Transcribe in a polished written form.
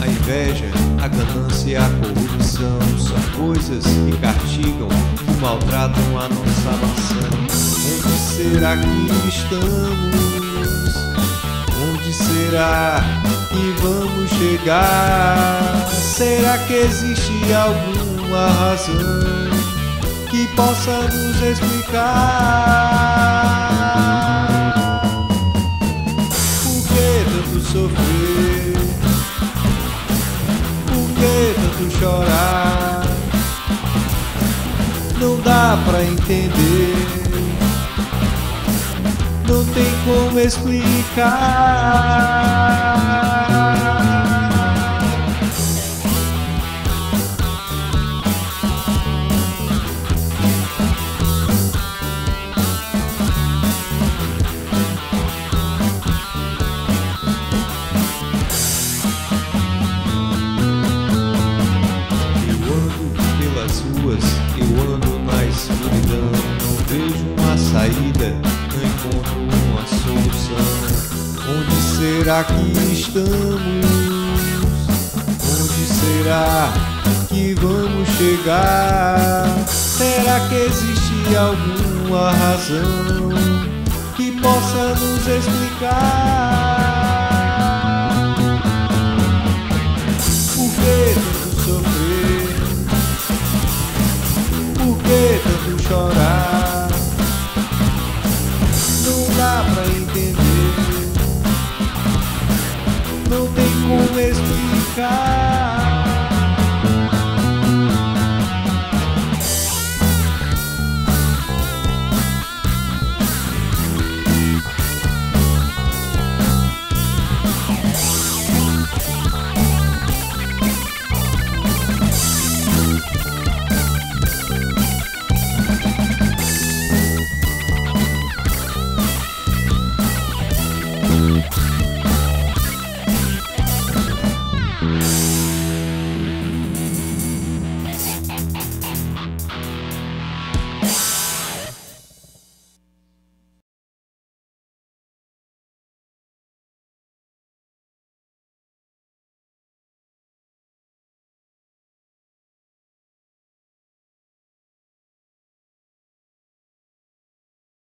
A inveja, a ganância e a corrupção são coisas que castigam, que maltratam a nossa nação. Onde será que estamos? Onde será que vamos chegar? Será que existe alguma razão que possa nos explicar? Por que tanto sofrer? Tanto chorar, não dá pra entender, não tem como explicar. Eu ando na escuridão, não vejo uma saída, não encontro uma solução. Onde será que estamos? Onde será que vamos chegar? Será que existe alguma razão que possa nos explicar? Por que tanto sofrer? Por que tanto chorar? Não dá pra entender, não tem como explicar.